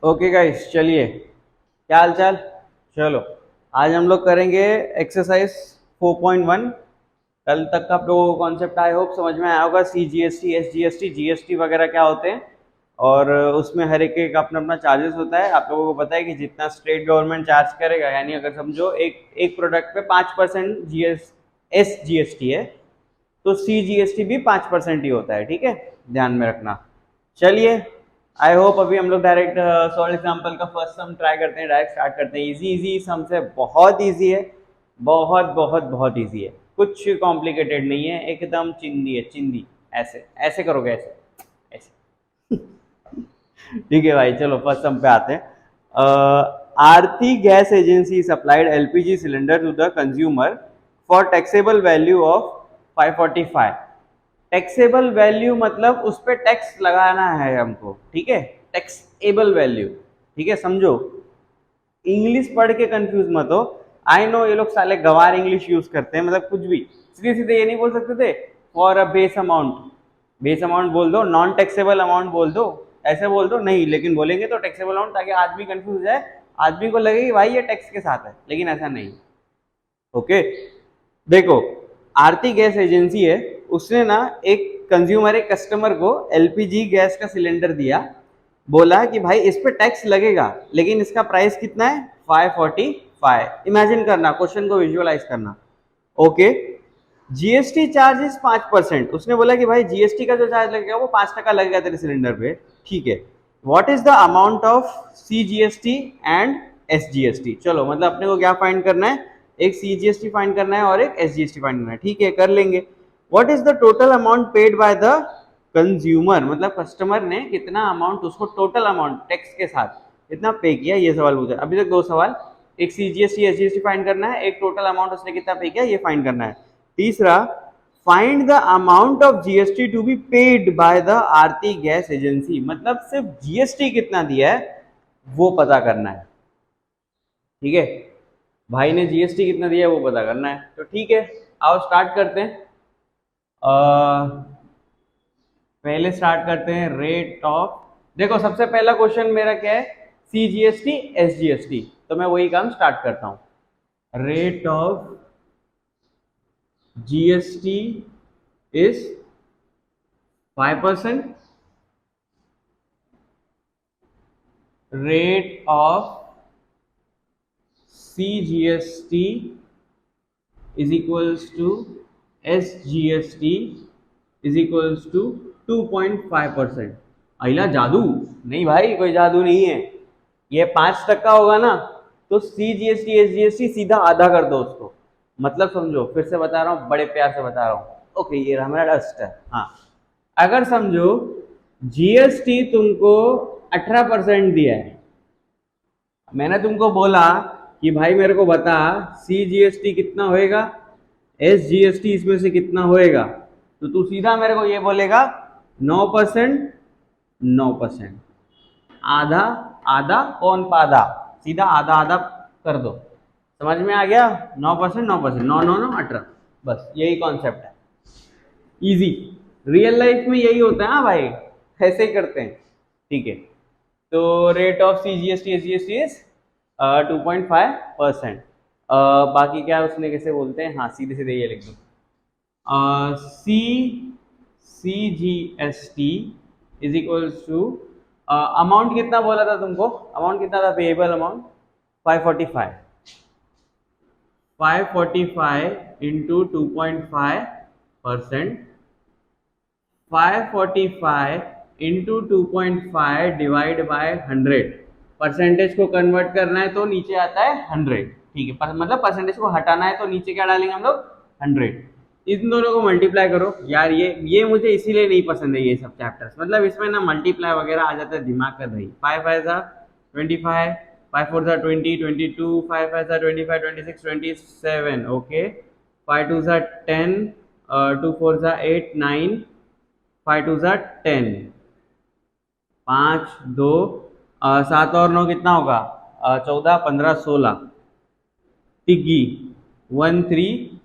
Okay guys, चलिए, क्या हाल चाल। चलो, आज हम लोग करेंगे एक्सरसाइज 4.1। कल तक का आप लोगों को कॉन्सेप्ट आई होप समझ में आया होगा। C G S T, S G S T, G S T वगैरह क्या होते हैं, और उसमें हर एक एक अपना अपना चार्जेस होता है। आप लोगों को पता है कि जितना स्टेट गवर्नमेंट चार्ज करेगा, यानी अगर समझो एक एक प्रोडक्ट पे 5% एस जी एस टी है, तो सी जी एस टी भी 5% ही होता है। ठीक है, ध्यान में रखना। चलिए, आई होप अभी हम लोग डायरेक्ट सॉल्व एग्जाम्पल का फर्स्ट सम ट्राई करते हैं, डायरेक्ट स्टार्ट करते हैं। इजी इजी सम से, बहुत इजी है, बहुत बहुत बहुत इजी है, कुछ कॉम्प्लिकेटेड नहीं है, एकदम चिंदी है, चिंदी। ऐसे ऐसे करोगे, ऐसे ऐसे। ठीक है भाई, चलो फर्स्ट सम पे आते हैं। Aarti gas agency supplied LPG cylinder to the consumer for taxable value of 545। Taxable value मतलब उस पर टैक्स लगाना है हमको, ठीक है, टैक्सेबल वैल्यू। ठीक है, समझो, इंग्लिश पढ़ के कंफ्यूज मत हो। आई नो ये लोग साले गवार इंग्लिश यूज करते हैं, मतलब कुछ भी सीधे सीधे ये नहीं बोल सकते थे for a base amount. Base amount बोल दो, नॉन टैक्सेबल अमाउंट बोल दो, ऐसे बोल दो, नहीं, लेकिन बोलेंगे तो टैक्सेबल अमाउंट, ताकि आदमी कंफ्यूज हो जाए, आदमी को लगे कि भाई ये टैक्स के साथ है, लेकिन ऐसा नहीं। ओके, देखो, आरती गैस एजेंसी है, उसने ना एक कंज्यूमर, एक कस्टमर को एलपीजी गैस का सिलेंडर दिया, बोला कि भाई इस पे टैक्स लगेगा, लेकिन इसका प्राइस कितना है, 545। इमेजिन करना, क्वेश्चन को विजुअलाइज करना। Okay, GST charge is 5%। उसने बोला कि भाई जीएसटी का जो चार्ज लगेगा वो 5% लगेगा तेरे सिलेंडर पे। ठीक है, what is the amount of C GST and S GST. चलो, मतलब अपने को क्या फाइंड करना है, एक सी जीएसटी फाइंड करना है और एक एस जीएसटी फाइंड करना है। ठीक है, कर लेंगे। What is the total amount paid by the consumer, मतलब कस्टमर ने कितना अमाउंट, उसको टोटल अमाउंट टैक्स के साथ कितना पे किया, ये सवाल पूछा। अभी तक दो सवाल, एक सीजीएसटी एसजीएसटी फाइंड करना है, एक टोटल अमाउंट उसने कितना पे किया ये फाइंड करना है। तीसरा, find the amount of GST to be paid by the Aarti gas agency, मतलब सिर्फ जीएसटी कितना दिया है वो पता करना है। ठीक है, भाई ने जीएसटी कितना दिया है वो पता करना है। तो ठीक है, आओ स्टार्ट करते हैं। पहले स्टार्ट करते हैं रेट ऑफ। देखो, सबसे पहला क्वेश्चन मेरा क्या है, सी जीएसटी एस जीएसटी, तो मैं वही काम स्टार्ट करता हूं। Rate of GST is 5%, rate of CGST is equals to SGST is equals to 2.5%। अहिला जादू नहीं भाई, कोई जादू नहीं है। ये 5% होगा ना, तो CGST SGST सीधा आधा कर दो उसको। मतलब समझो, फिर से बता रहा हूँ, बड़े प्यार से बता रहा हूँ। ओके, ये रहा मेरा डस्ट है। हाँ, अगर समझो जीएसटी तुमको 18% दिया है, मैंने तुमको बोला कि भाई मेरे को बता सी जीएसटी कितना होएगा, एस जीएसटी इसमें से कितना होएगा, तो तू सीधा मेरे को ये बोलेगा 9%। 9%, आधा आधा कौन पाधा, सीधा आधा आधा कर दो। समझ में आ गया, 9%, 9%, 9 9 9 18, बस यही कॉन्सेप्ट है। इजी, रियल लाइफ में यही होता है। हाँ भाई, ऐसे ही करते हैं। ठीक है, तो rate of C G S T S G S T is 2.5%। बाकी क्या उसने कैसे बोलते हैं, हाँ सीधे सीधे ये लिख दो, C C G S T is equals to, amount कितना बोला था तुमको, अमाउंट कितना था, payable amount 545। 545 into 2.5%, 545 into 2.5 divide by 100। Percentage को कन्वर्ट करना है तो नीचे आता है 100। ठीक है, मतलब परसेंटेज को हटाना है तो नीचे क्या डालेंगे हम लोग, 100। इन दोनों को मल्टीप्लाई करो यार, ये मुझे इसीलिए नहीं पसंद है ये सब चैप्टर्स, मतलब इसमें ना मल्टीप्लाई वगैरह आ जाता है, दिमाग का दही। 5 5 जा 25, 5 4 जा 20, 22, 5 5 जा 25, 26, 27। ओके, 5 2 जा 10, 2 4 जा 8 9, 5 2 जा 10, 5 2, 7 और 9 कितना होगा, 14 15 16। टिग्गी 1 3,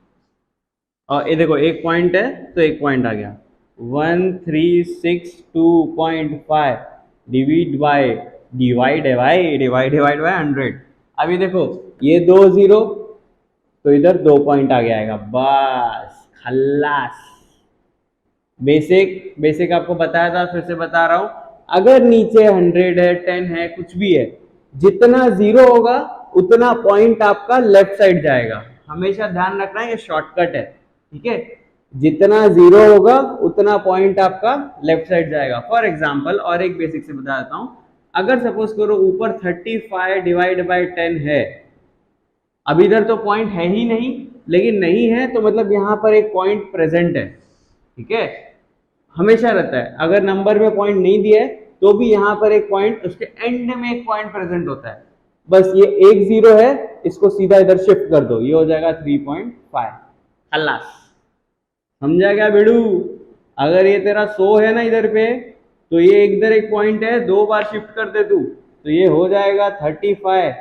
और ये देखो एक पॉइंट है तो एक पॉइंट आ गया। 1362.5 डिवाइड बाय डिवाइड है भाई, डिवाइड बाय 100। अभी देखो ये 2 0 तो इधर 2 पॉइंट आगे आएगा, बस खल्लास। बेसिक बेसिक आपको बताया था, फिर से बता रहा हूं। अगर नीचे 100 है, 10 है, कुछ भी है, जितना जीरो होगा उतना पॉइंट आपका लेफ्ट साइड जाएगा। हमेशा ध्यान रखना, ये शॉर्टकट है, ठीक है। जितना जीरो होगा उतना पॉइंट आपका लेफ्ट साइड जाएगा। फॉर एग्जाम्पल और एक बेसिक से बता देता हूं, अगर सपोज करो ऊपर 35 डिवाइड बाय 10 है, अब इधर तो पॉइंट है ही नहीं, लेकिन नहीं है तो मतलब यहां पर एक पॉइंट प्रेजेंट है, ठीक है। हमेशा रहता है, अगर नंबर में पॉइंट नहीं दिया है तो भी यहाँ पर एक पॉइंट, उसके एंड में एक पॉइंट प्रेजेंट होता है। बस ये एक जीरो है, इसको सीधा इधर शिफ्ट कर दो, ये हो जाएगा 3.5। खल्लास, समझा क्या बेड़ू? अगर ये तेरा 100 है ना इधर पे, तो ये इधर एक पॉइंट है, 2 बार शिफ्ट कर दे तू, तो ये हो जाएगा 35।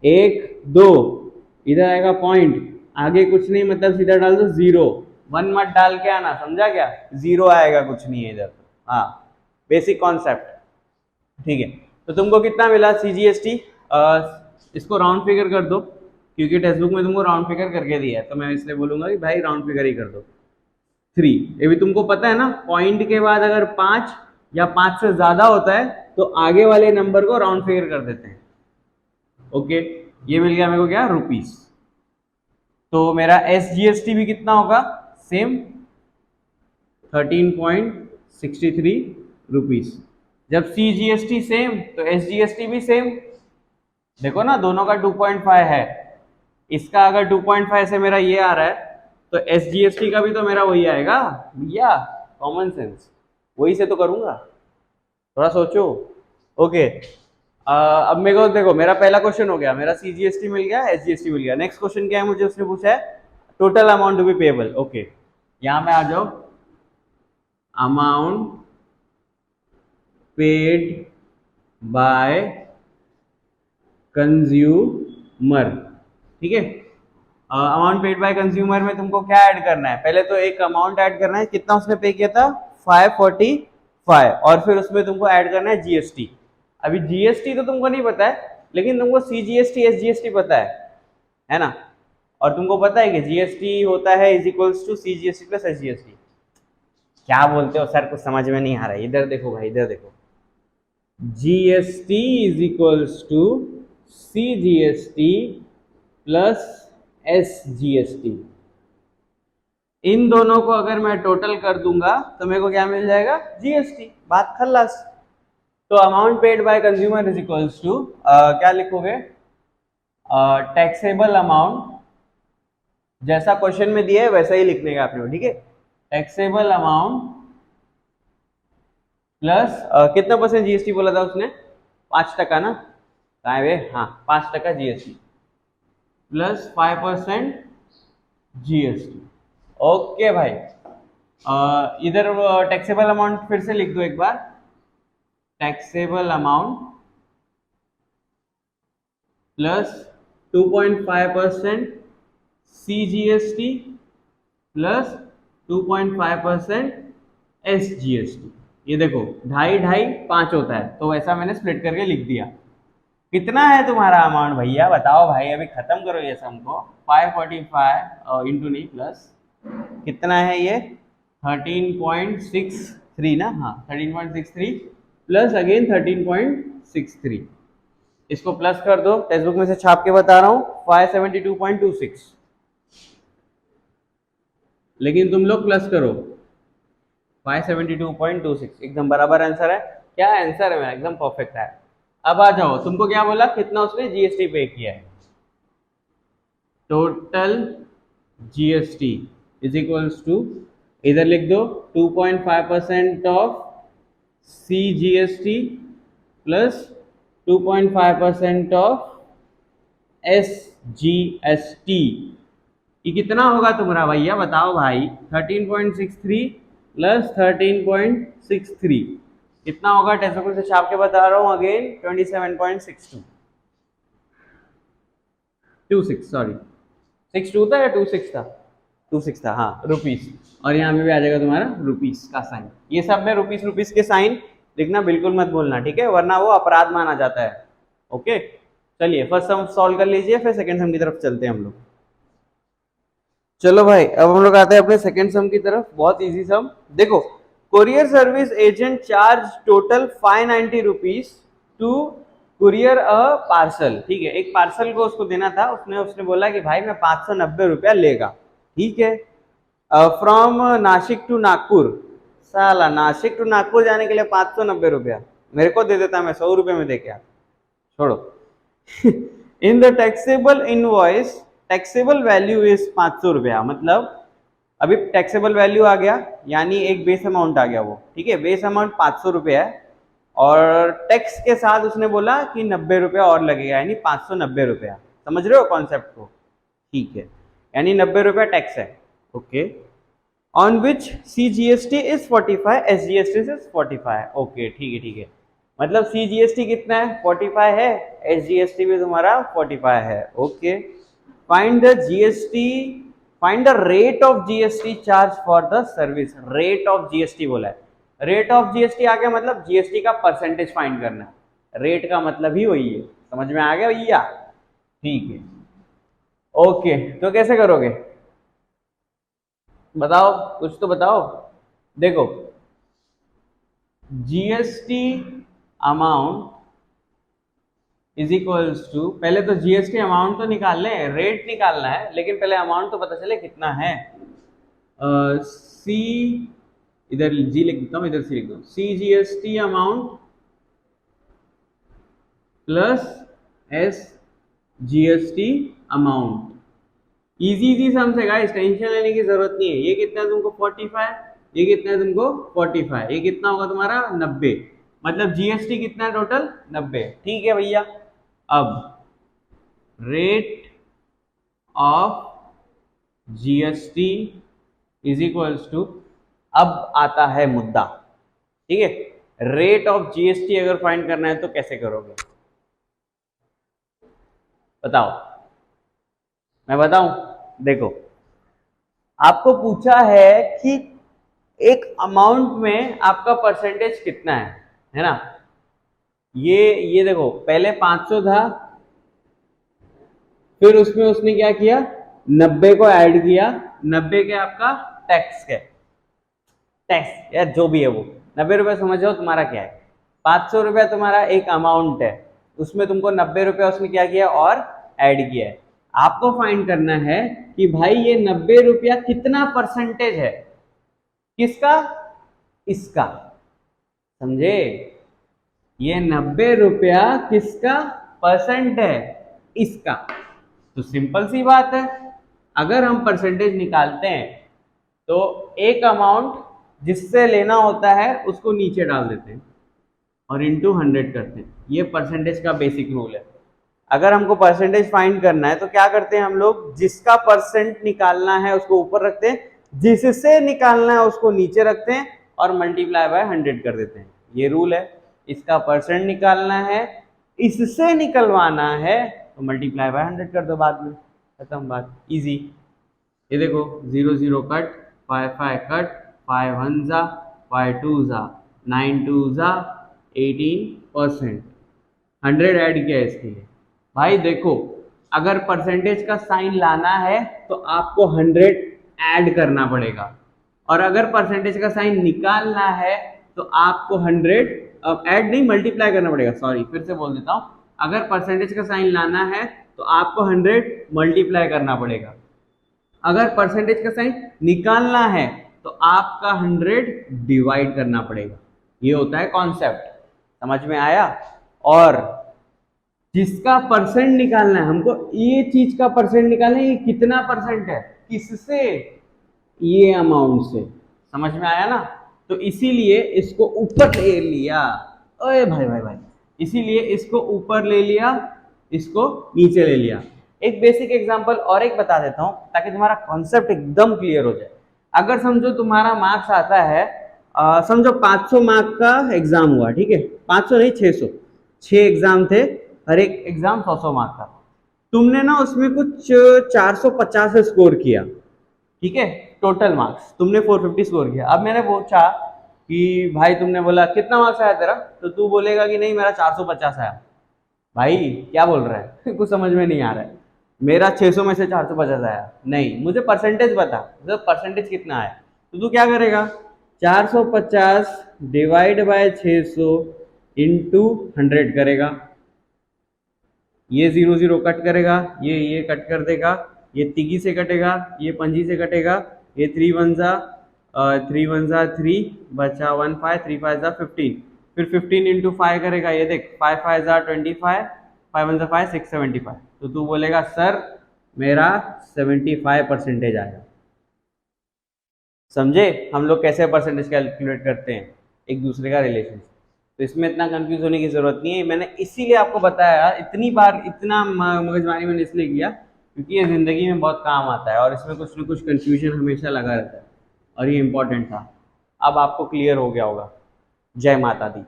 1 2 इधर आएगा पॉइंट, आगे कुछ नहीं, मतलब सीधा डाल दो 0। 1 मत डाल के आना, समझा क्या? 0 आएगा, कुछ नहीं है इधर। हाँ, बेसिक कॉन्सेप्ट, ठीक है। तो तुमको कितना मिला CGST? इसको राउंड फिगर कर दो, क्योंकि टेक्स्ट बुक में तुमको राउंड फिगर करके दिया है, तो मैं इसलिए बोलूंगा कि भाई राउंड फिगर ही कर दो। 3। ये भी तुमको पता है ना, पॉइंट के बाद अगर 5 या 5 से ज्यादा होता है तो आगे वाले नंबर को राउंड फिगर कर देते हैं। ओके, ये मिल गया मेरे को क्या? रुपीस। तो मेरा SGST भी कितना होगा? Same 13.63 rupees. जब CGST सेम तो SGST भी सेम। देखो ना, दोनों का 2.5 है, इसका अगर 2.5 से मेरा ये आ रहा है तो SGST का भी तो मेरा वही आएगा भैया। कॉमन सेंस, वही से तो करूंगा, थोड़ा सोचो। ओके, अब मेरे को देखो, मेरा पहला क्वेश्चन हो गया, मेरा CGST मिल गया, SGST मिल गया। नेक्स्ट क्वेश्चन क्या है मुझे उसने पूछा है? Total amount to be payable. Okay, यहां में आ जाओ, अमाउंट पेड बाय कंज्यूमर, ठीक है। अमाउंट पेड बाय कंज्यूमर में तुमको क्या ऐड करना है? पहले तो एक अमाउंट ऐड करना है, कितना उसने पे किया था? 545, और फिर उसमें तुमको ऐड करना है GST। अभी GST तो तुमको नहीं पता है, लेकिन तुमको CGST SGST पता है ना? और तुमको पता है कि GST होता है is equals to CGST plus SGST। क्या बोलते हो सर, कुछ समझ में नहीं आ रहा है? इधर देखो भाई, इधर देखो, GST is equals to CGST plus SGST। इन दोनों को अगर मैं टोटल कर दूंगा तो मेरे को क्या मिल जाएगा? GST। बात खल्लास। तो amount paid by consumer is equals to, क्या लिखोगे? टैक्सेबल अमाउंट, जैसा क्वेश्चन में दिया है वैसा ही लिखने का आपने, ठीक है। टैक्सेबल अमाउंट प्लस कितना परसेंट GST बोला था उसने? 5% ना? कहाँ है वे? हाँ, 5% GST प्लस 5% GST। ओके भाई, इधर टैक्सेबल अमाउंट फिर से लिख दो एक बार। Taxable amount plus 2.5% CGST plus 2.5% SGST। ये देखो, 2.5 5 होता है, तो ऐसा मैंने स्प्लिट करके लिख दिया। कितना है तुम्हारा अमाउंट भैया? बताओ भाई, अभी खत्म करो ये सम को। 545 इंटू नहीं प्लस, कितना है ये? 13.63 ना? हाँ, 13.63 प्लस अगेन 13.63। इसको प्लस कर दो, टेक्स्ट बुक में से छाप के बता रहा हूं, 572.26। लेकिन तुम लोग प्लस करो, 572.26 एकदम बराबर आंसर है। क्या आंसर है मेरा? एकदम परफेक्ट है। अब आ जाओ, तुमको क्या बोला, कितना उसने GST पे किया है? Total GST is equals to, इधर लिख दो 2.5% of CGST plus 2.5% of SGST। ये कितना होगा तुम्हारा भैया? बताओ भाई। 13.63 प्लस 13.63 कितना होगा? टेक्स्ट बुक से छाप के बता रहा हूं अगेन, 27.62 सॉरी, 62 था या 26 था? 26 था, हाँ, रुपीस। और यहाँ में भी आ जाएगा तुम्हारा रुपीस का साइन। ये सब में रुपीस के साइन लिखना बिल्कुल मत भूलना, ठीक है, वरना वो अपराध माना जाता है। ओके, चलिए फर्स्ट सम सॉल्व कर लीजिए, फिर सेकंड सम की तरफ चलते हैं हम लोग। चलो भाई, अब हम लोग आते हैं अपने सेकंड सम की तरफ। बहुत इजी सम, देखो, courier service agent charge total 590 rupees to courier a parcel. ठीक है, एक पार्सल को उसको देना था, उसने बोला कि भाई मैं 590 रुपया लेगा। ठीक है, फ्रॉम नासिक टू नागपुर। साला नासिक टू नागपुर जाने के लिए 590 रुपया मेरे को दे देता, मैं 100 रुपये में दे के आता। छोड़ो। In the taxable invoice taxable value is 500 रुपया। मतलब अभी टैक्सेबल वैल्यू आ गया, यानी एक बेस अमाउंट आ गया वो। ठीक है, बेस अमाउंट 500 रुपया है और टैक्स के साथ उसने बोला कि 90 रुपया और लगेगा, यानी 590 रुपया। समझ रहे हो कॉन्सेप्ट को? ठीक है, यानी 90 रुपया टैक्स है। Okay, on which CGST is 45, SGST is 45। Okay, ठीक है ठीक है, मतलब CGST कितना है? 45 है, SGST भी तुम्हारा 45 है। Okay, find the GST, find the rate of GST charge for the service. Rate of GST बोला है, रेट ऑफ GST आ गया, मतलब GST का परसेंटेज फाइंड करना है। रेट का मतलब ही वही है, समझ में आ गया भैया? ठीक है, ओके, तो कैसे करोगे बताओ, कुछ तो बताओ। देखो, GST amount is equals to, पहले तो GST अमाउंट तो निकाल लें, रेट निकालना है, लेकिन पहले अमाउंट तो पता चले कितना है। सी, इधर जी लिख देता हूं, इधर सी लिख दो। CGST amount plus SGST amount. Easy easy sums है गाइस, टेंशन लेने की जरूरत नहीं है। ये कितना है तुमको? 45, ये कितना है तुमको? 45, ये कितना होगा तुम्हारा? 90। मतलब GST कितना है टोटल? 90। ठीक है भैया, अब rate of GST is equals to, अब आता है मुद्दा। ठीक है, रेट ऑफ GST अगर फाइंड करना है तो कैसे करोगे बताओ? मैं बताऊं? देखो, आपको पूछा है कि एक अमाउंट में आपका परसेंटेज कितना है ना? ये देखो, पहले 500 था, फिर उसमें उसने क्या किया? 90 को ऐड किया। 90 के आपका टैक्स है, टैक्स या जो भी है वो 90 रुपये समझो तुम्हारा क्या है। 500 रुपया तुम्हारा एक अमाउंट है, उसमें तुमको 90 रुपया उसने क्या किया? और ऐड किया है। आपको फाइंड करना है कि भाई ये 90 रुपया कितना परसेंटेज है किसका? इसका। समझे? ये 90 रुपया किसका परसेंट है? इसका। तो सिंपल सी बात है, अगर हम परसेंटेज निकालते हैं तो एक अमाउंट जिससे लेना होता है उसको नीचे डाल देते हैं और इंटू 100 करते हैं। ये परसेंटेज का बेसिक रूल है। अगर हमको परसेंटेज फाइंड करना है तो क्या करते हैं हम लोग? जिसका परसेंट निकालना है उसको ऊपर रखते हैं, जिससे निकालना है उसको नीचे रखते हैं और मल्टीप्लाई बाय 100 कर देते हैं। ये रूल है। इसका परसेंट निकालना है, इससे निकलवाना है, तो मल्टीप्लाई बाय 100 कर दो, बाद में खत्म बात, इजी। ये देखो, 0 0 कट, 5 5 कट, 5 1 जा, 5 2 जा, 9 2 जा, 18%। 100 ऐड किया इसके लिए। भाई देखो, अगर परसेंटेज का साइन लाना है तो आपको 100 ऐड करना पड़ेगा, और अगर परसेंटेज का साइन निकालना है तो आपको 100 ऐड नहीं, मल्टीप्लाई करना पड़ेगा। सॉरी, फिर से बोल देता हूं, अगर परसेंटेज का साइन लाना है तो आपको 100 मल्टीप्लाई करना पड़ेगा। अगर परसेंटेज का साइन निकालना है तो आपका 100 डिवाइड करना पड़ेगा। ये होता है कॉन्सेप्ट, समझ में आया? और जिसका परसेंट निकालना है हमको, ये चीज का परसेंट निकालना है, ये कितना परसेंट है, किससे? ये अमाउंट से। समझ में आया ना? तो इसीलिए इसको ऊपर ले लिया। ओए भाई भाई भाई, इसीलिए इसको ऊपर ले लिया, इसको नीचे ले लिया। एक बेसिक एग्जांपल और एक बता देता हूं ताकि तुम्हारा कॉन्सेप्ट एकदम क्लियर हो जाए। अगर समझो तुम्हारा मार्क्स आता है, समझो 500 मार्क का एग्जाम हुआ, ठीक है, 500 नहीं 600, 6 एग्जाम थे, हर एक एग्जाम 100 मार्क का। तुमने ना उसमें कुछ 450 स्कोर किया, ठीक है, टोटल मार्क्स तुमने 450 स्कोर किया। अब मैंने पूछा कि भाई तुमने बोला कितना मार्क्स आया तेरा, तो तू बोलेगा कि नहीं मेरा 450 आया। भाई क्या बोल रहा है कुछ समझ में नहीं आ रहा है। मेरा 600 में से 450 आया, नहीं मुझे परसेंटेज बता, तो परसेंटेज कितना आया। तो तू क्या करेगा, 450 डिवाइड बाय 600 इंटू 100 करेगा। ये 0 0 कट करेगा, ये कट कर देगा, ये तिगी से कटेगा, ये पंजी से कटेगा, ये 3 बचा 1 5, 3 5 जा 15, फिर 15 इंटू 5 करेगा, ये देख 5 5 जा 25, 5 1 जा 5 6 75। तो तू बोलेगा सर मेरा 75% आया। समझे हम लोग कैसे परसेंटेज कैलकुलेट करते हैं, एक दूसरे का रिलेशन। तो इसमें इतना कंफ्यूज होने की जरूरत नहीं है, मैंने इसीलिए आपको बताया इतनी बार, इतना मगजमारी मैंने इसलिए किया क्योंकि ये जिंदगी में बहुत काम आता है और इसमें कुछ ना कुछ कंफ्यूजन हमेशा लगा रहता है और ये इंपॉर्टेंट था। अब आपको क्लियर हो गया होगा। जय माता दी।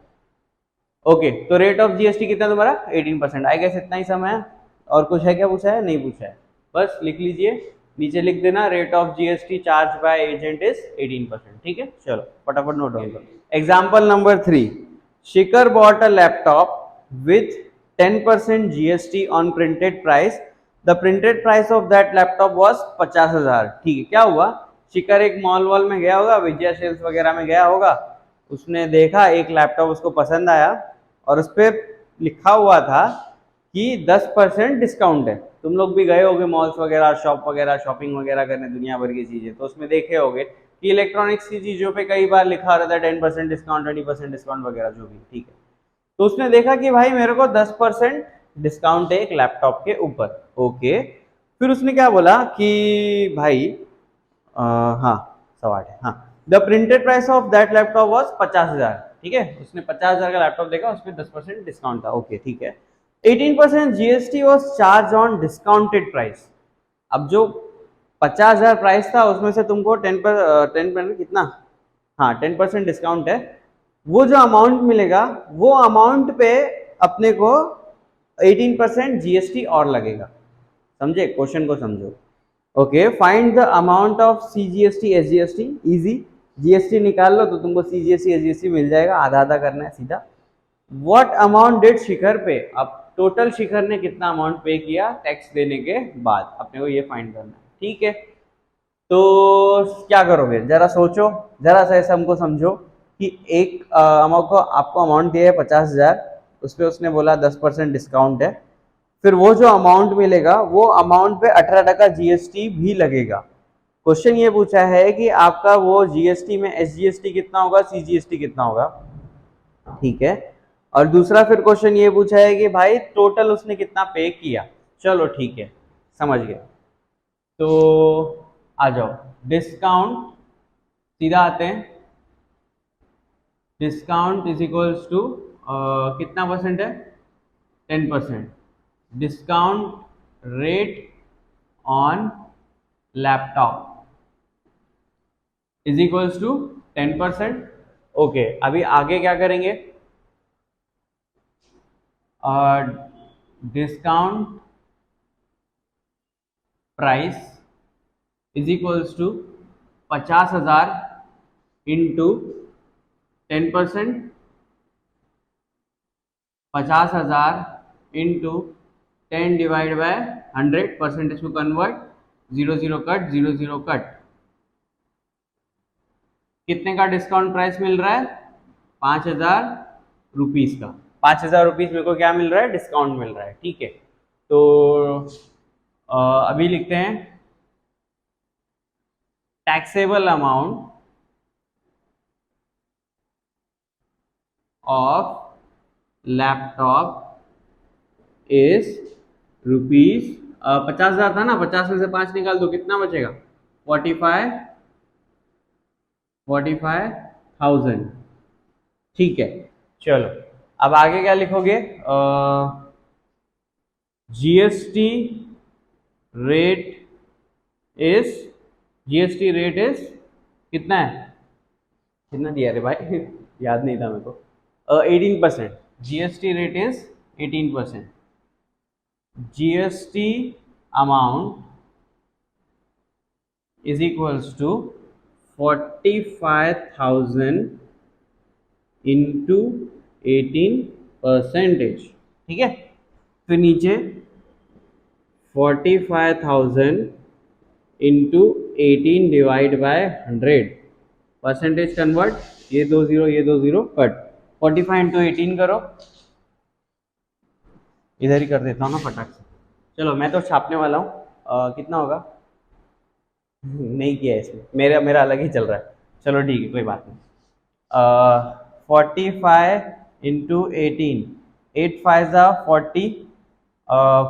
ओके, तो रेट ऑफ जीएसटी कितना तुम्हारा 18%। आई गेस इतना ही समय है, और कुछ है क्या पूछा है, नहीं पूछा है, बस लिख लीजिए, नीचे लिख देना rate of GST charge by agent is 18%। ठीक है, चलो फटाफट नोट डाउन करो। Example number 3, Shikhar bought a laptop with 10% GST on printed price. The printed price of that laptop was 50,000। ठीक है, क्या हुआ, शिखर एक मॉल वॉल में गया होगा, विजय सेल्स वगैरह में गया होगा, उसने देखा एक लैपटॉप उसको पसंद आया और उस पर लिखा हुआ था कि 10% डिस्काउंट है। तुम लोग भी गए होगे मॉल्स वगैरह, शॉप वगैरह, शॉपिंग वगैरह करने दुनिया भर की चीजें, तो उसमें देखे होगे कि इलेक्ट्रॉनिक्स की चीजों पे कई बार लिखा रहता है 10% डिस्काउंट, 20% डिस्काउंट वगैरह जो भी। ठीक है, तो उसने देखा कि भाई मेरे को 10% डिस्काउंट है एक लैपटॉप के ऊपर। ओके, फिर उसने क्या बोला कि भाई हाँ सवाल है, हाँ the printed price of that laptop was 50,000। ठीक है, उसने 50,000 का लैपटॉप देखा, उसमें 10% डिस्काउंट था। ओके ठीक है, 18% GST was charge on discounted price. अब जो 50,000 प्राइस था उसमें से तुमको 10% कितना, हाँ 10% डिस्काउंट है, वो जो अमाउंट मिलेगा वो अमाउंट पे अपने को 18% जीएसटी और लगेगा। समझे, क्वेश्चन को समझो। Okay, find the amount of CGST SGST. Easy, GST निकाल लो तो तुमको सीजीएसटी एसजीएसटी मिल जाएगा, आधा आधा करना है सीधा। व्हाट अमाउंट डिड शिखर पे, अब टोटल शिखर ने कितना अमाउंट पे किया टैक्स देने के बाद, अपने को ये फाइंड करना है। ठीक है, तो क्या करोगे, जरा सोचो, जरा सा ऐसा हमको समझो कि एक अमाउंट को आपको अमाउंट दिया है 50,000, उस पर उसने बोला 10% डिस्काउंट है, फिर वो जो अमाउंट मिलेगा वो अमाउंट पे 18% जीएसटी भी लगेगा। क्वेश्चन ये पूछा है कि आपका वो जीएसटी में एसजीएसटी कितना होगा, सीजीएसटी कितना होगा। ठीक है, और दूसरा फिर क्वेश्चन ये पूछा है कि भाई टोटल उसने कितना पे किया। चलो ठीक है, समझ गए, तो आ जाओ डिस्काउंट, सीधा आते हैं। डिस्काउंट इज इक्वल्स टू कितना परसेंट है, 10%। Discount rate on laptop is equals to 10%। Okay, अभी आगे क्या करेंगे, discount price is equals to 50,000 into 10%, 50,000 into 10 divide by 100, percentage को कन्वर्ट, 0 0 कट, 0 0 कट। कितने का डिस्काउंट प्राइस मिल रहा है, 5,000 रुपीज का। 5,000 रुपीज मेरे को क्या मिल रहा है, डिस्काउंट मिल रहा है। ठीक है, तो अभी लिखते हैं taxable amount of laptop is rupees 50,000 था ना, 50 में से 5 निकाल दो, कितना बचेगा, 45,000। ठीक है, चलो अब आगे क्या लिखोगे, GST rate is, GST rate is कितना है, कितना दिया रे भाई याद नहीं था मेरे को, 18%। GST rate is 18%। GST amount is equals to 45,000 into 18%, ठीक है। फिर नीचे 45,000 into 18 divide by 100, percentage convert, ये 2 0 ये 2 0 कट, 45 इंटू 18 करो, इधर ही कर देता हूँ ना फटाक से। चलो मैं तो छापने वाला हूँ, कितना होगा नहीं किया है इसमें, मेरा मेरा अलग ही चल रहा है। चलो ठीक है, कोई बात नहीं। 45 इंटू 18, 8 5 ज़ा 40,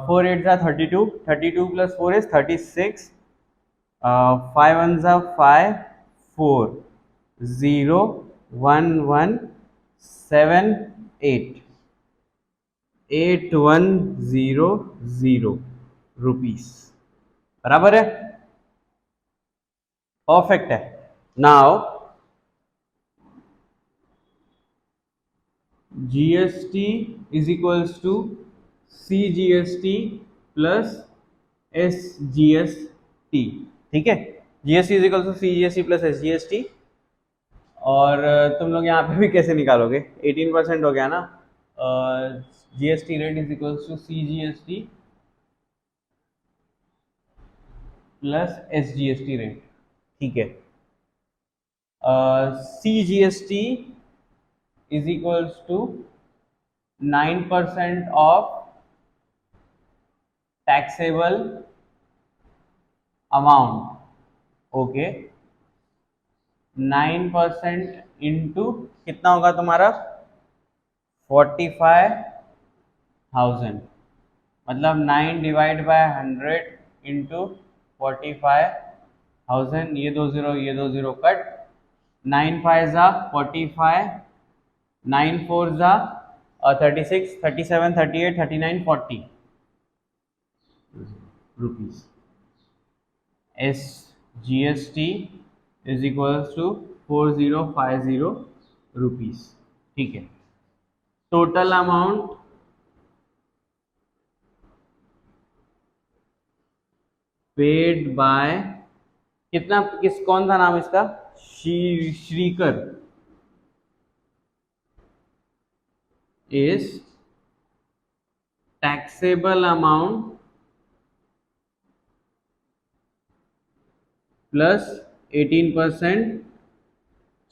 4 8 ज़ा 32, 32 प्लस 4 इज 36, 5 1 ज़ा 5, 4 0 1 1 7 8, 8100 रुपीस, बराबर है, परफेक्ट है। Now GST is equals to CGST plus SGST, ठीक है। GST is equals to CGST plus SGST, और तुम लोग यहाँ पे भी कैसे निकालोगे, 18% हो गया ना, GST rate is equals to CGST plus SGST rate, ठीक है। CGST is equals to 9% of taxable amount, okay, 9% into कितना होगा तुम्हारा 45,000, मतलब 9 डिवाइड बाय 100 इंटू 45,000, ये 2 0 ये 2 0 कट, 9 5 ज़ा 45, 9 4 ज़ा 36, 37 38 39 40 rupees. SGST is equals to 4050 rupees, ठीक है। टोटल अमाउंट पेड बाय, कितना, कौन था नाम इसका, Shrikar, is taxable amount plus 18%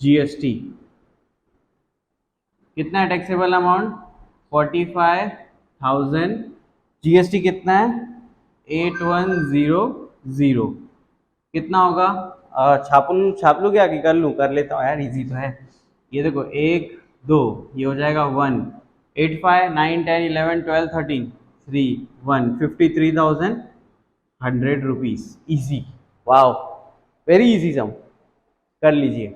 GST, कितना है टैक्सेबल अमाउंट 45,000, GST कितना है 8100, कितना होगा, छाप लूँ क्या कि कर लूँ, कर लेता हूँ यार, इजी तो है। ये देखो 1 2, ये हो जाएगा 1, 8 5 9 10 11 12 13 3 1, 53,100 rupees, easy, wow, very easy sum, कर लीजिए।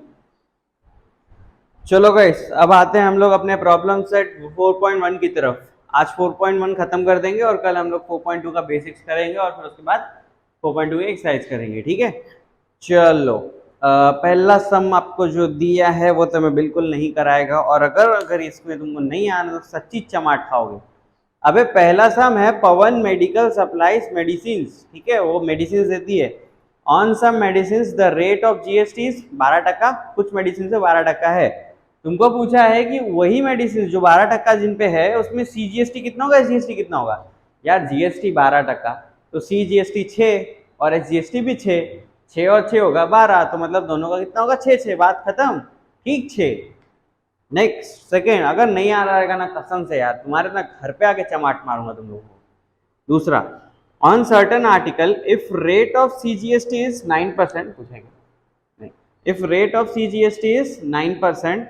चलो गाइस, अब आते हैं हम लोग अपने प्रॉब्लम सेट 4.1 की तरफ। आज 4.1 खत्म कर देंगे और कल हम लोग 4.2 का बेसिक्स करेंगे और फिर उसके बाद 4.2 की एक्सरसाइज करेंगे, ठीक है। चलो पहला सम आपको जो दिया है वो तो मैं बिल्कुल नहीं कराएगा, और अगर इसमें तुमको नहीं आना तो सच्ची चमाट खाओगे। अबे पहला सम है पवन मेडिकल सप्लाईज मेडिसिन, ठीक है, वो मेडिसिन देती है। On some medicine the rate of GST 12%, कुछ मेडिसिन से 12% है। तुमको पूछा है कि वही मेडिसिन जो 12% जिन पे है उसमें CGST कितना होगा, SGST कितना होगा। यार GST 12%, तो CGST 6 और SGST भी 6, 6 और 6 होगा 12, तो मतलब दोनों का कितना होगा 6 6, बात खत्म, ठीक 6। नेक्स्ट सेकेंड, अगर नहीं आ रहेगा ना कसम से यार तुम्हारे ना घर पे आके चमाट मारूंगा तुम लोगों को। दूसरा, on certain article if rate of CGST is 9%, पूछेगा नहीं, if rate of CGST is 9%,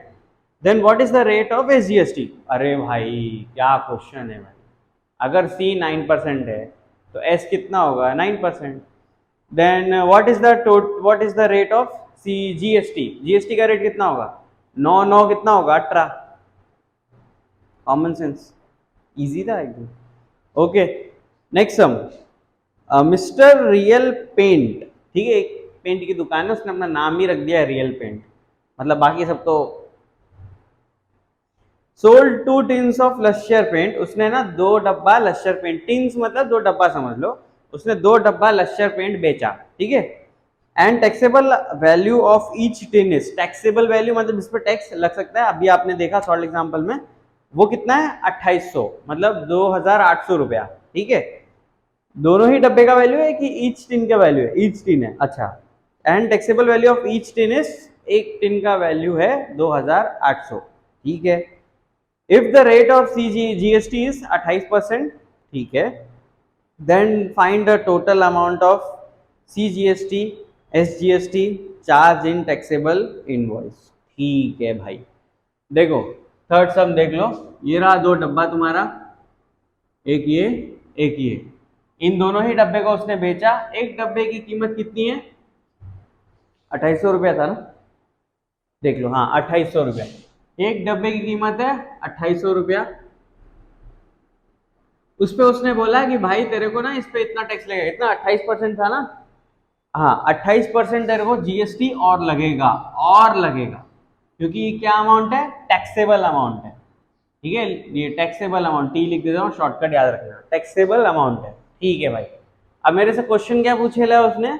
then what is the rate of SGST। अरे भाई क्या क्वेश्चन है भाई, अगर C 9% है तो S कितना होगा 9%, then what is the rate of GST, GST का रेट कितना होगा 9 9 कितना होगा 18, कॉमन सेंस, इजी था एकदम। Okay, next sum, mister real paint, ठीक है, एक पेंट की दुकान है, उसने अपना नाम ही रख दिया है रियल पेंट, मतलब बाकी सब तो। सोल्ड 2 टिन्स ऑफ लश्यर पेंट, उसने ना 2 डब्बा लश्यर पेंट, टिन्स मतलब 2 डब्बा समझ लो, उसने 2 डब्बा लश्यर पेंट बेचा, ठीक है। And taxable value of each tin is, taxable value मतलब इस पर टैक्स लग सकता है, अभी आपने देखा सॉल्ट एग्जांपल में, वो कितना है 2800, मतलब 2800 रुपया, ठीक है। दोनों ही डब्बे का वैल्यू है कि ईच टिन का वैल्यू है? ईच टिन है, अच्छा। And taxable value of each tin is, एक टिन का वैल्यू है 2800, ठीक है। If the rate of GST is 28%, ठीक है, then find the total amount of CGST SGST charge in taxable invoice, ठीक है भाई। देखो थर्ड सम देख लो, ये रहा दो डब्बा तुम्हारा, एक ये एक ये, इन दोनों ही डब्बे को उसने बेचा, एक डब्बे की कीमत कितनी है? 2800 रुपया था ना, देख लो, हाँ 2800 रुपया, एक डब्बे की कीमत है 2800 रुपया। उस पे उसने बोला कि भाई तेरे को ना इस पे इतना टैक्स लगेगा, इतना 28% था ना, हाँ 28% तेरे को जीएसटी और लगेगा, और लगेगा, क्योंकि ये क्या अमाउंट है? टैक्सेबल अमाउंट है, ठीक है। ये टैक्सेबल अमाउंट, टी लिख देता हूँ, शॉर्टकट याद रखना, टैक्सेबल अमाउंट है, ठीक है भाई। अब मेरे से क्वेश्चन क्या पूछेला उसने?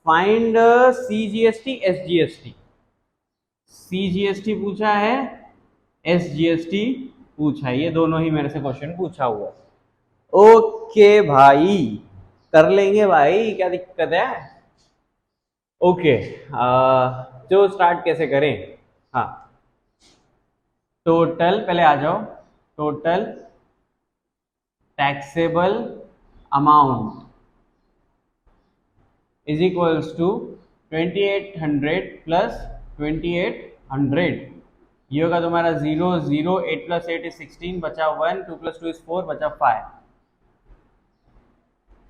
फाइंड सीजीएसटी एसजीएसटी, सीजीएसटी पूछा है, एसजीएसटी पूछा है, ये दोनों ही मेरे से क्वेश्चन पूछा हुआ है। ओके भाई, कर लेंगे भाई, क्या दिक्कत है? ओके, तो स्टार्ट कैसे करें? हाँ, टोटल, पहले आ जाओ, total taxable amount is equals to 2800 plus 2800, ये होगा तुम्हारा 0 0, 8 प्लस 8 इज 16, बचा 1, 2 प्लस 2 इज 4, बचा 5,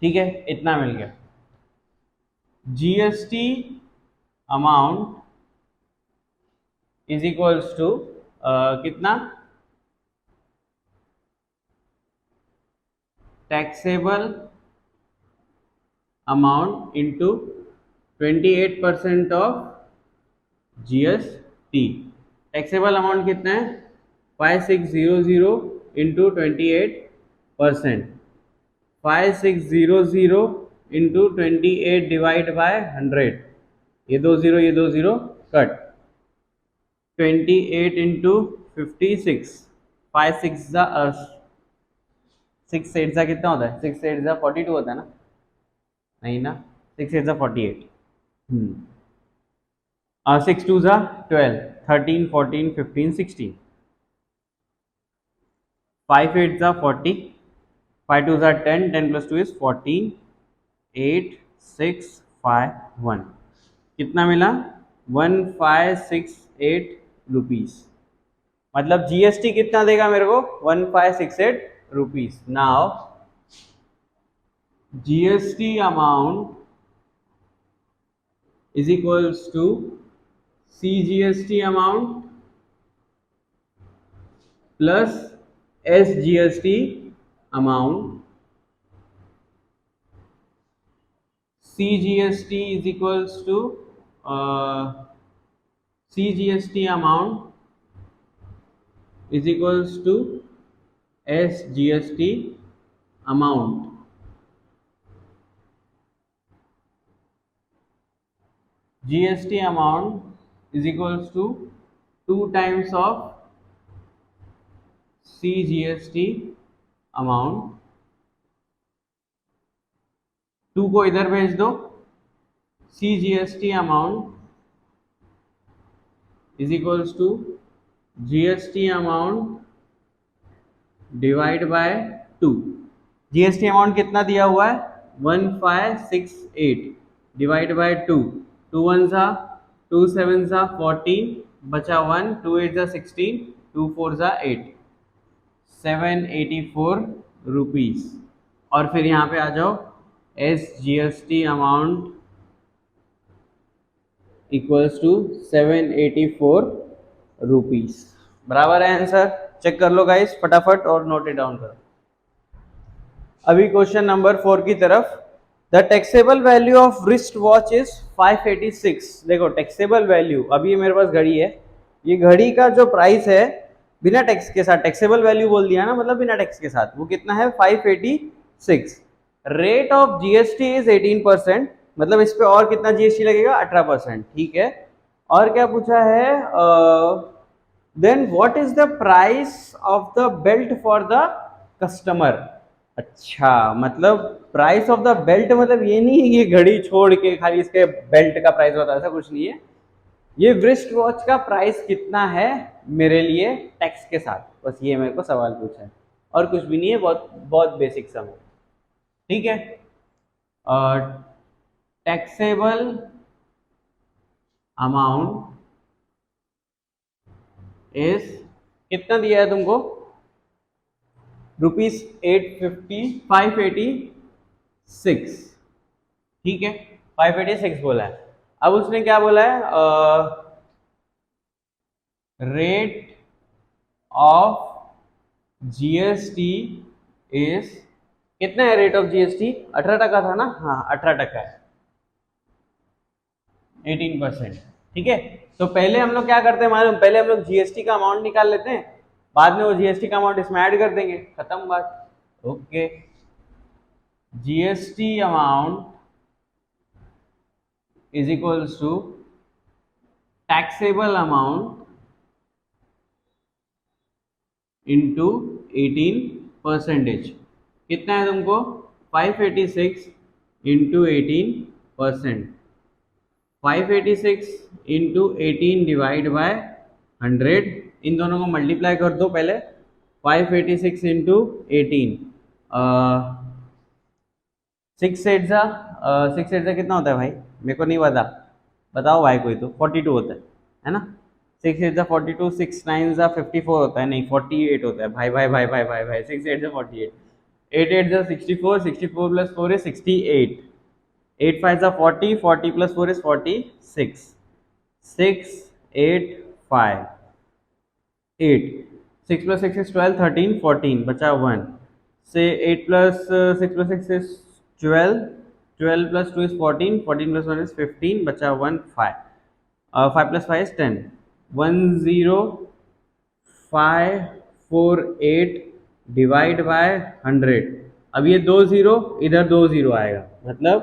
ठीक है, इतना मिल गया। GST amount is equals to कितना? Taxable amount into 28% of GST. Taxable amount कितना है? 5600 इंटू 28%, 5600 इंटू 28 डिवाइड बाय 100, ये 2 0 कट, 28 इंटू 56, 5 6 6 8 जा कितना होता है? 6 8 जा 42 होता है ना? नहीं ना, 6 8 जा 48, 6 2 जा 12, 13 14 15 16, 5 8 जा 40, 5 2 जा 10, 10 प्लस 2 इज 14, 8 6 5 1, कितना मिला? 1568 रुपीज, मतलब जीएसटी कितना देगा मेरे को? 1568 rupees. Now GST amount is equals to CGST amount plus SGST amount, CGST is equals to CGST amount is equals to SGST amount. GST amount is equals to 2 times of CGST amount. 2 को इधर भेज दो, CGST amount is equals to GST amount divide by 2। GST amount कितना दिया हुआ है? 1568 divide by 2, 2 1 जा 2 7 जा 14, बचा 1, 2 8 जा 16, 2 4 जा 8, 784 रुपीज। और फिर यहाँ पे आ जाओ, SGST amount equals to 784 rupees. बराबर है आंसर? चेक कर लो गाइस फटाफट और नोट इट डाउन करो। अभी क्वेश्चन नंबर 4 की तरफ। The taxable value of wrist watch is 586। देखो टैक्सेबल वैल्यू, अभी मेरे पास घड़ी है, ये घड़ी का जो प्राइस है बिना टैक्स के साथ, टैक्सेबल वैल्यू बोल दिया ना, मतलब बिना टैक्स के साथ, वो कितना है? 586। रेट ऑफ जीएसटी इज 18%, मतलब इस पे और कितना जीएसटी लगेगा, 18%, ठीक है। और क्या पूछा है, then what is the price of the belt for the customer. अच्छा, मतलब प्राइस ऑफ द बेल्ट मतलब ये नहीं है ये घड़ी छोड़ के खाली इसके बेल्ट का प्राइस होता है, ऐसा कुछ नहीं है। ये रिस्ट वॉच का प्राइस कितना है मेरे लिए टैक्स के साथ, बस ये मेरे को सवाल पूछा है, और कुछ भी नहीं है, बहुत बहुत बेसिक सम है, ठीक है। टैक्सेबल अमाउंट इज, कितना दिया है तुमको, ₹586, ठीक है, 586 बोला है। अब उसने क्या बोला है, रेट ऑफ जीएसटी इज, कितना है रेट ऑफ जीएसटी, 18% था ना, हाँ 18% है, 18%, ठीक है। तो पहले हम लोग क्या करते हैं मालूम, पहले हम लोग जीएसटी का अमाउंट निकाल लेते हैं, बाद में वो जीएसटी का अमाउंट इसमें ऐड कर देंगे, खत्म बात, okay. GST amount is equals to taxable amount into 18%, कितना है तुमको, 586 इंटू 18%, 586 इंटू 18 डिवाइड बाय 100, इन दोनों को मल्टीप्लाई कर दो पहले, 586 इंटू 18, 6 8 कितना होता है भाई, मेरे को नहीं पता, बताओ भाई कोई, तो 42 होता है ना, 6 8 42, 6 9 54 होता है, नहीं 48 होता है भाई भाई भाई भाई भाई भाई, 6 8 48, 8 8 64, 64 plus 4 is 68, 8 5 40, 40 plus 4 is 46, 6 8 5 8, 6 plus 6 is 12, 13 14, बचा 1 से 8 plus 6 plus 6 is 12, 12 plus 2 is 14, 14 plus 1 is 15, बचा 1 5, 5 plus 5 is 10, 1 0 5 4 8 डिवाइड बाय 100, अब ये 2 0 इधर 2 0 आएगा, मतलब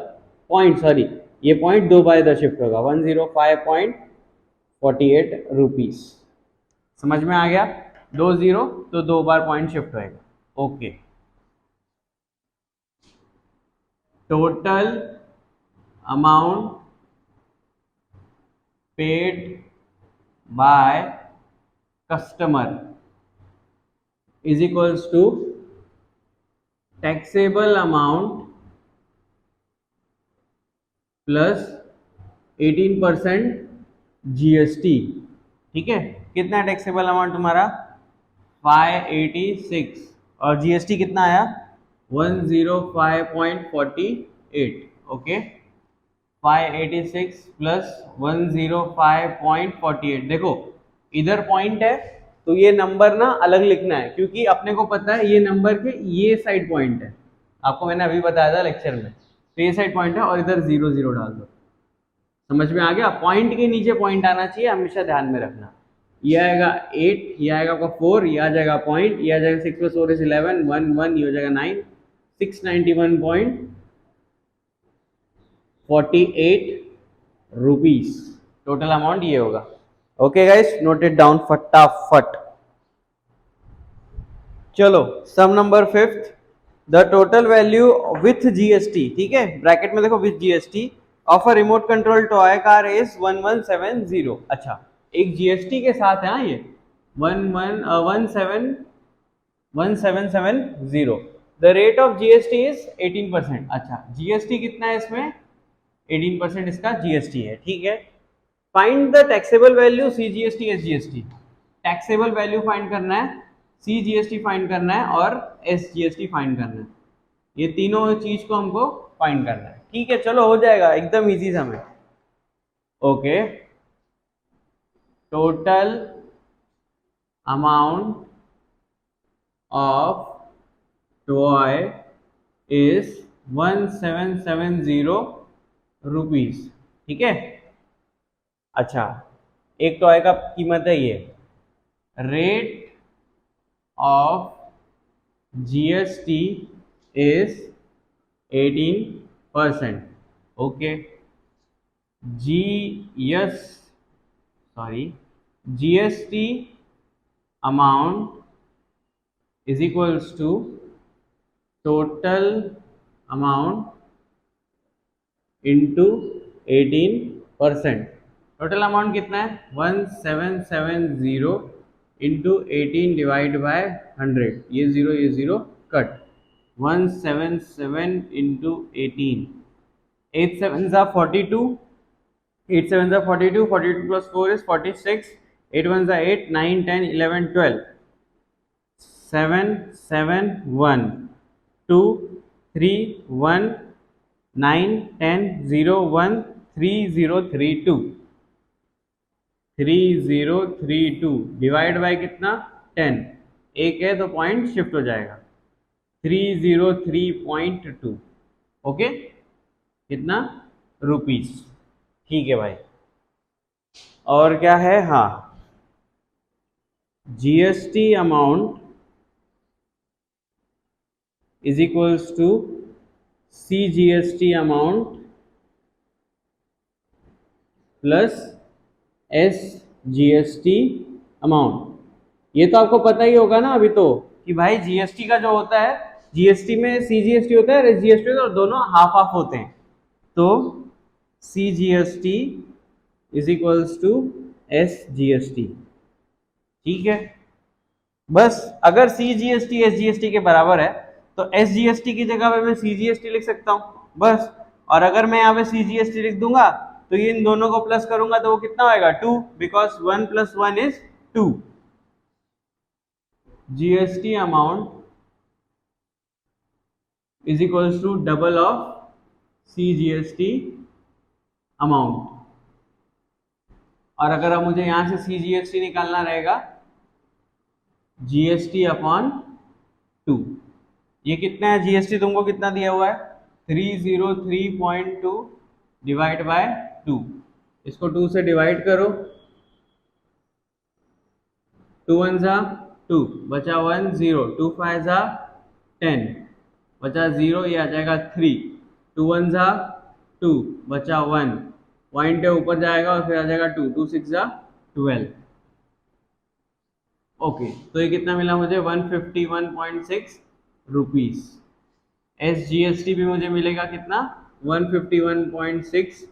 पॉइंट, सॉरी ये पॉइंट 2 बार इधर शिफ्ट होगा, 105.48 रुपीज, समझ में आ गया, 2 0 तो 2 बार पॉइंट शिफ्ट होएगा, okay. Total amount paid by customer is equals to taxable amount plus 18% GST, ठीक है। कितना टैक्सेबल अमाउंट तुम्हारा 586, और जीएसटी कितना आया 105.48, ओके, 586 प्लस 105.48, देखो इधर पॉइंट है तो ये नंबर ना अलग लिखना है, क्योंकि अपने को पता है ये नंबर के ये साइड पॉइंट है, आपको मैंने अभी बताया था लेक्चर में, तो ये साइड पॉइंट है, और इधर 0 0 डाल दो, समझ में आ गया। पॉइंट के नीचे पॉइंट आना चाहिए, हमेशा ध्यान में रखना, ये आएगा 8, ये आएगा आपका 4, ये आ जाएगा पॉइंट, ये आ जाएगा 6 प्लस 4 is 11, 1 1, ये हो जाएगा 9, 691.48 रुपीज, टोटल अमाउंट ये होगा, okay guys, note it down फटाफट। चलो sum number 5th, the total value with GST, ठीक है, ब्रैकेट में देखो with GST of a remote control toy car is 1170, अच्छा एक जीएसटी के साथ है, ये 1770, the rate of GST is 18%, अच्छा जीएसटी कितना है इसमें, 18% इसका जीएसटी है, ठीक है। Find the taxable value CGST SGST, taxable value find करना है, सीजीएसटी फाइंड करना है, और एसजीएसटी फाइंड करना है, ये तीनों चीज को हमको फाइंड करना है, ठीक है। चलो हो जाएगा, एकदम इजी समय, okay. Total amount of toy is 1770 rupees, ठीक है। अच्छा एक टॉय का कीमत है ये, rate of GST is 18%, okay, जी yes sorry GST amount is equals to total amount into 18%। Total amount कितना है 1770 इंटू 18 डिवाइड बाय 100, ये जीरो कट, 177 इंटू 18, 8 7 जा 42, 8 7 जा 42, 42 प्लस 4 इज 46, 8 1 जा 8, 9 10 11 12, 7 7 1 2 3 1 9 10 0 1 3032, 3032 डिवाइड बाय कितना 10, एक है तो पॉइंट शिफ्ट हो जाएगा 303.2। ओके, कितना रुपीस। ठीक है भाई, और क्या है, हाँ GST amount is equals to CGST amount plus SGST amount. ये तो आपको पता ही होगा ना अभी तो, कि भाई जीएसटी का जो होता है, जीएसटी में CGST होता है और SGST होता है, और दोनों हाफ हाफ होते हैं। तो CGST is equals to SGST। ठीक है, बस अगर CGST SGST के बराबर है तो SGST की जगह पे मैं CGST लिख सकता हूँ बस। और अगर मैं यहाँ पे CGST लिख दूंगा तो ये इन दोनों को प्लस करूंगा तो वो कितना होएगा 2, because 1 + 1 is 2। GST amount is equals to double of CGST amount. और अगर अब मुझे यहाँ से CGST निकालना रहेगा, GST अपॉन 2। ये कितना है GST तुमको कितना दिया हुआ है 303.2 डिवाइड बाय 2, इसको 2 से डिवाइड करो, 2 1 जा 2 बचा 1 0, 2 5 जा 10 बचा 0, ये आ जाएगा 3, 2 1 जा 2 बचा 1, पॉइंट है ऊपर जाएगा और फिर आ जाएगा 2, 2 6 जा 12। ओके, तो ये कितना मिला मुझे 151.6 रुपीस। SGST भी मुझे मिलेगा कितना 151.6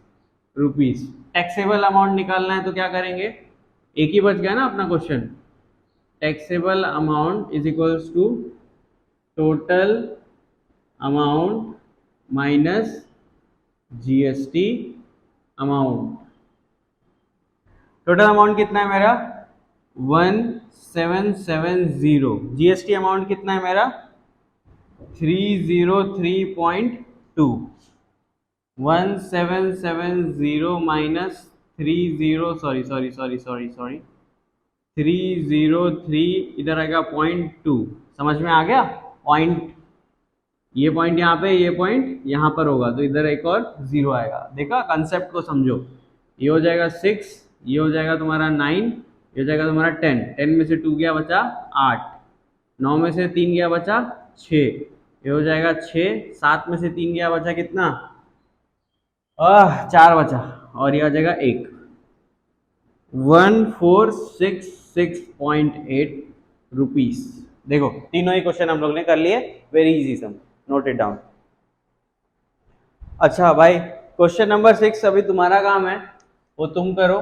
रुपीस। टैक्सेबल अमाउंट निकालना है तो क्या करेंगे, एक ही बच गया ना अपना question. Taxable amount is equals to total amount minus GST amount. Total amount कितना है मेरा 1770, GST अमाउंट कितना है मेरा 303.2, 1770 माइनस 303 इधर आएगा 0.2। समझ में आ गया, पॉइंट, ये पॉइंट यहाँ पे, ये पॉइंट यहाँ पर होगा तो इधर एक और 0 आएगा। देखा, कंसेप्ट को समझो। ये हो जाएगा 6, ये हो जाएगा तुम्हारा 9, ये हो जाएगा तुम्हारा 10, 10 में से 2 गया बचा 8, 9 में से 3 गया बचा 6, ये हो जाएगा 6, 7 में से 3 गया बचा कितना 4 बचा, और ये आ जाएगा 1, 1466.8 रुपीस। देखो तीनों ही क्वेश्चन हम लोग ने कर लिए, very easy sum, note it down. अच्छा भाई, क्वेश्चन नंबर 6 अभी तुम्हारा काम है, वो तुम करो,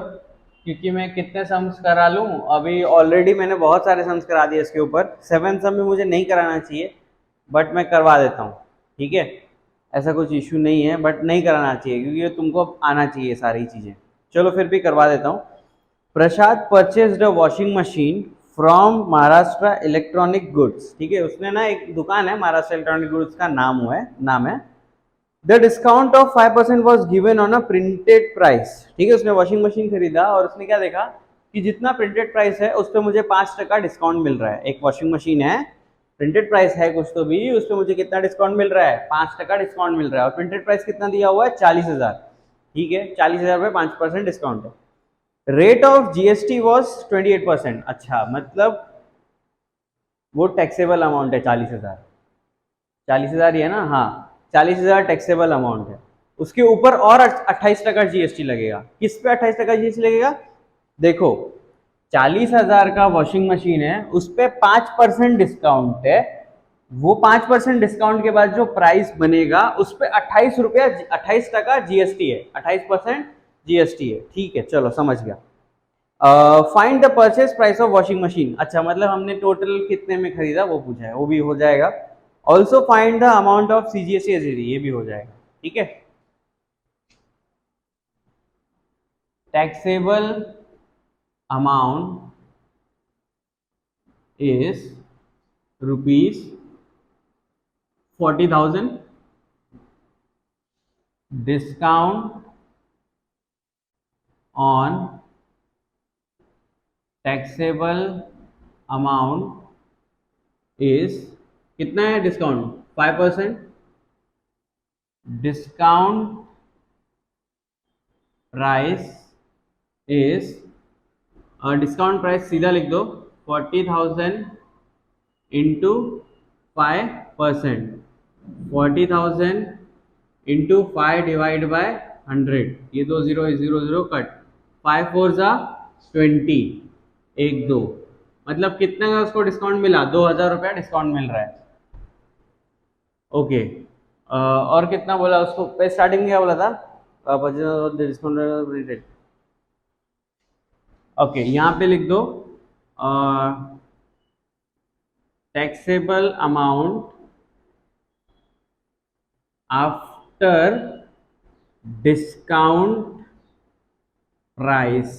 क्योंकि मैं कितने सम्स करा लूँ, अभी ऑलरेडी मैंने बहुत सारे सम्स करा दिए इसके ऊपर। 7 सम में मुझे नहीं कराना चाहिए बट मैं करवा देता हूँ, ठीक है, ऐसा कुछ इशू नहीं है, बट नहीं कराना चाहिए क्योंकि तुमको आना चाहिए सारी चीज़ें। चलो फिर भी करवा देता हूँ। Prasad purchased a washing machine from Maharashtra electronic goods. ठीक है, उसने ना एक दुकान है महाराष्ट्र इलेक्ट्रॉनिक गुड्स का नाम है। The discount of 5% was given on a printed price. ठीक है, उसने वॉशिंग मशीन खरीदा और उसने क्या देखा कि जितना प्रिंटेड प्राइस है उस पर मुझे 5% डिस्काउंट मिल रहा है। एक वॉशिंग मशीन है, प्रिंटेड प्राइस है कुछ तो भी, उस पर मुझे कितना डिस्काउंट मिल रहा है 5% डिस्काउंट मिल रहा है, और प्रिंटेड प्राइस कितना दिया हुआ है 40,000। ठीक है, 40,000 पे 5% डिस्काउंट है। Rate of GST was 28%। अच्छा, मतलब वो टैक्सेबल अमाउंट है 40,000, 40,000 ही है ना, हाँ 40,000 टैक्सेबल अमाउंट है। उसके ऊपर और 28% जीएसटी लगेगा। किस पे 28% जीएसटी लगेगा? देखो 40,000 का वॉशिंग मशीन है, उस पे 5% डिस्काउंट है, वो 5% डिस्काउंट के बाद जो प्राइस बनेगा उस पे 28% जीएसटी है, 28% जीएसटी है। ठीक है, चलो समझ गया। Find the purchase price of washing machine. अच्छा, मतलब हमने टोटल कितने में खरीदा वो पूछा है, वो भी हो जाएगा। Also find the amount of CGST SGST, ये भी हो जाएगा। ठीक है, taxable amount is ₹40,000, discount on taxable amount is, कितना है discount? 5%। Discount price is, discount price सीधा लिख दो, 40,000 इंटू 5%, 40,000 इंटू 5 डिवाइड बाय 100, ये 2 0 0 0 कट, 5 4 जा 20, 1 2, मतलब कितने का उसको डिस्काउंट मिला? 2,000 रुपया डिस्काउंट मिल रहा है। ओके, और कितना बोला उसको पे? स्टार्टिंग में क्या बोला था? डिस्काउंट। ओके, यहाँ पे लिख दो taxable amount after discount price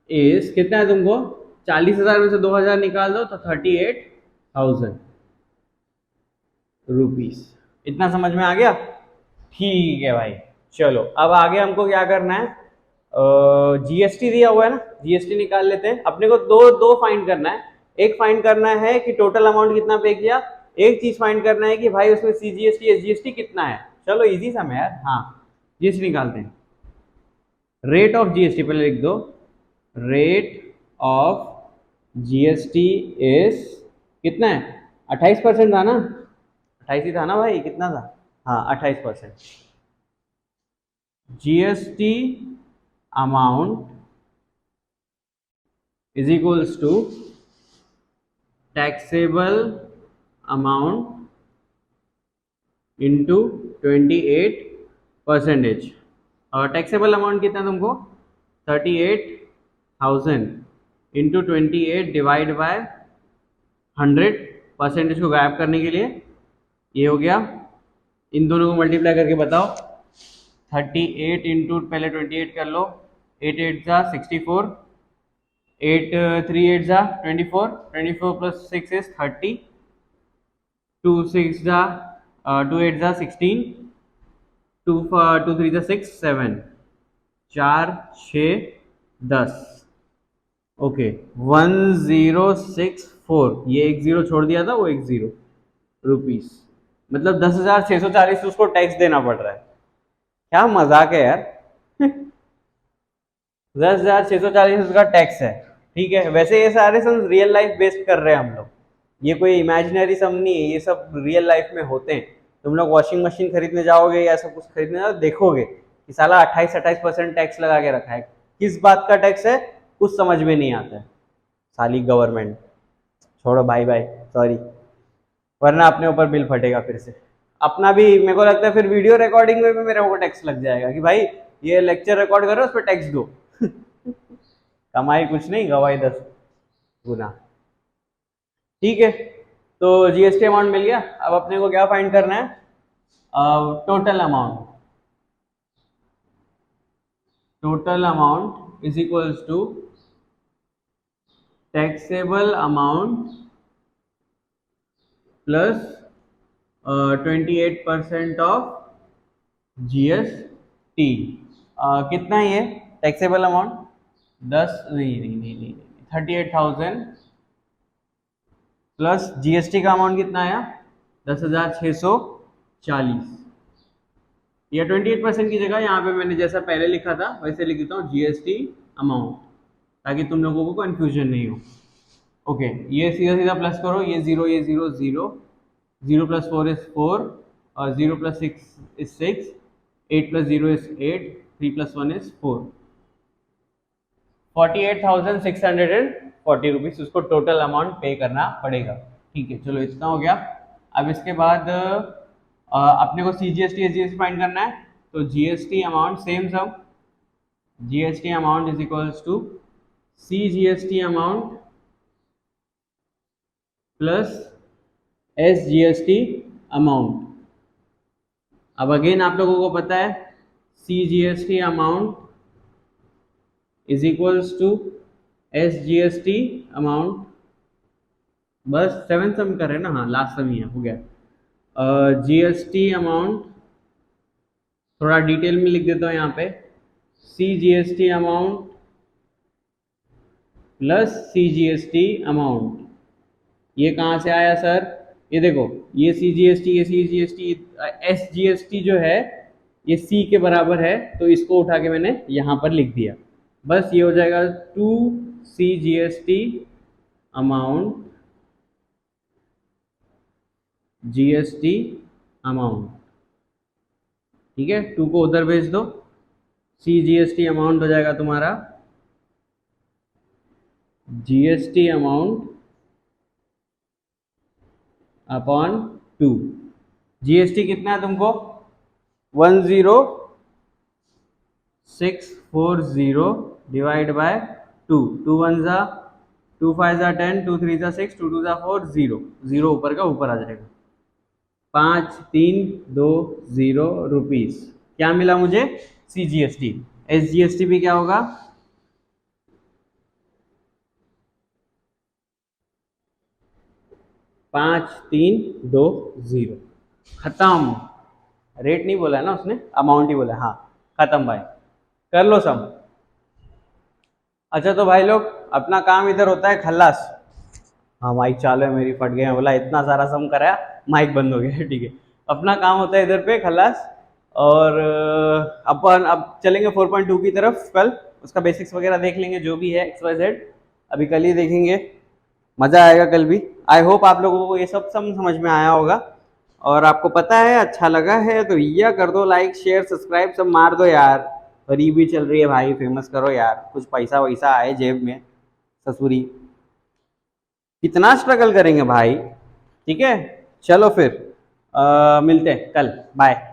is, कितना है तुमको? 40,000 में से 2,000 निकाल दो तो 38,000 रुपीज। इतना समझ में आ गया? ठीक है भाई, चलो अब आगे हमको क्या करना है? जीएसटी दिया हुआ है ना, जीएसटी निकाल लेते हैं। अपने को दो फाइंड करना है। एक फाइंड करना है कि टोटल अमाउंट कितना पे किया, एक चीज फाइंड करना है कि भाई उसमें सीजीएसटी एसजीएसटी कितना है। चलो इजी सा है यार। हाँ, जीएसटी निकालते हैं। रेट ऑफ जीएसटी पहले लिख दो, रेट ऑफ जीएसटी इज, कितना है? 28% था ना? 28 ही था ना भाई? कितना था? हाँ 28%। GST amount is equals to taxable amount into 28%। और टैक्सेबल अमाउंट कितना तुमको? 38,000 इंटू 28 डिवाइड बाय 100, परसेंटेज को गायब करने के लिए ये हो गया। इन दोनों को मल्टीप्लाई करके बताओ। 38 इंटू पहले 28 कर लो, 8 8 जा 64, 8 3 8 जा 24, 24 प्लस 6 इज 30, 2 6 जा 2 8 जा 16, 2 3 जा 6 7, 4 6 10। ओके 1064, ये एक जीरो छोड़ दिया था, वो एक जीरो रुपीस, मतलब 10,640 उसको टैक्स देना पड़ रहा है। क्या मजाक है यार 10,640 उसका टैक्स है। ठीक है, वैसे ये सारे सम रियल लाइफ बेस्ड कर रहे हैं हम लोग, ये कोई इमेजिनरी सम नहीं है, ये सब रियल लाइफ में होते हैं। तुम लोग वॉशिंग मशीन खरीदने जाओगे या सब कुछ खरीदने जाओ, देखोगे कि साला 28% टैक्स लगा के रखा है। किस बात का टैक्स है कुछ समझ में नहीं आता है, साली गवर्नमेंट। छोड़ो भाई भाई, सॉरी, वरना अपने ऊपर बिल फटेगा फिर से। अपना भी मेरे को लगता है फिर वीडियो रिकॉर्डिंग में भी मेरे को टैक्स लग जाएगा कि भाई ये लेक्चर रिकॉर्ड करो उस पर टैक्स दो कमाई कुछ नहीं, गवाही 10 गुना। ठीक है, तो जीएसटी अमाउंट मिल गया। अब अपने को क्या फाइंड करना है? Total amount. Total amount is equals to taxable amount plus 28% of GST. कितना है ये टैक्सेबल अमाउंट? 38,000 प्लस जीएसटी का अमाउंट कितना आया? 10,640। या 28% की जगह यहाँ पे मैंने जैसा पहले लिखा था वैसे लिख देता हूँ जीएसटी अमाउंट, ताकि तुम लोगों को कंफ्यूजन नहीं हो। ओके, ये सीधा सीधा प्लस करो, ये जीरो 0 प्लस 4 इज 4, और 0 + 6 is 6, 8 + 0 is 8, 3 + 1 is 4, 48,640 रुपीज़ उसको टोटल अमाउंट पे करना पड़ेगा। ठीक है, चलो इतना हो गया। अब इसके बाद अपने को CGST SGST फाइंड करना है, तो GST amount same sum, GST amount is equals to CGST amount plus SGST amount. अब अगेन आप लोगों को पता है CGST amount is equals to SGST amount, बस 7 सम कर रहे हैं ना, हाँ लास्ट सम ही है, हो गया। GST अमाउंट थोड़ा डिटेल में लिख देता हूँ यहाँ पे, CGST amount plus CGST amount. ये कहाँ से आया सर? ये देखो, ये CGST, ये CGST, SGST जो है ये C के बराबर है, तो इसको उठा के मैंने यहाँ पर लिख दिया। बस ये हो जाएगा 2 CGST अमाउंट GST अमाउंट। ठीक है, 2 को उधर भेज दो, CGST अमाउंट हो जाएगा तुम्हारा GST अमाउंट अपॉन 2। GST कितना है तुमको? 10640 डिवाइड बाय 2, 2 1 जा 2 5 जा 10, 2 3 जा 6, 2 2 जा 4, 0 0 ऊपर का ऊपर आ जाएगा, 5320 रुपीज। क्या मिला मुझे? CGST। SGST भी क्या होगा? पाँच तीन दो जीरो। खत्म। रेट नहीं बोला है ना उसने, अमाउंट ही बोला है। हाँ खत्म भाई, कर लो सम। अच्छा तो भाई लोग, अपना काम इधर होता है खल्लास। हाँ माइक चालू है मेरी, फट गया, बोला इतना सारा सम कराया माइक बंद हो गया। ठीक है, अपना काम होता है इधर पे खल्लास। और अपन अब चलेंगे 4.2 की तरफ। कल उसका बेसिक्स वगैरह देख लेंगे, जो भी है XYZ अभी कल ही देखेंगे, मज़ा आएगा कल भी। आई होप आप लोगों को ये सब समझ में आया होगा, और आपको पता है अच्छा लगा है तो ये कर दो, लाइक शेयर सब्सक्राइब सब मार दो यार। फ्री भी चल रही है भाई, फेमस करो यार, कुछ पैसा वैसा आए जेब में। ससुरी कितना स्ट्रगल करेंगे भाई। ठीक है, चलो फिर मिलते हैं कल, बाय।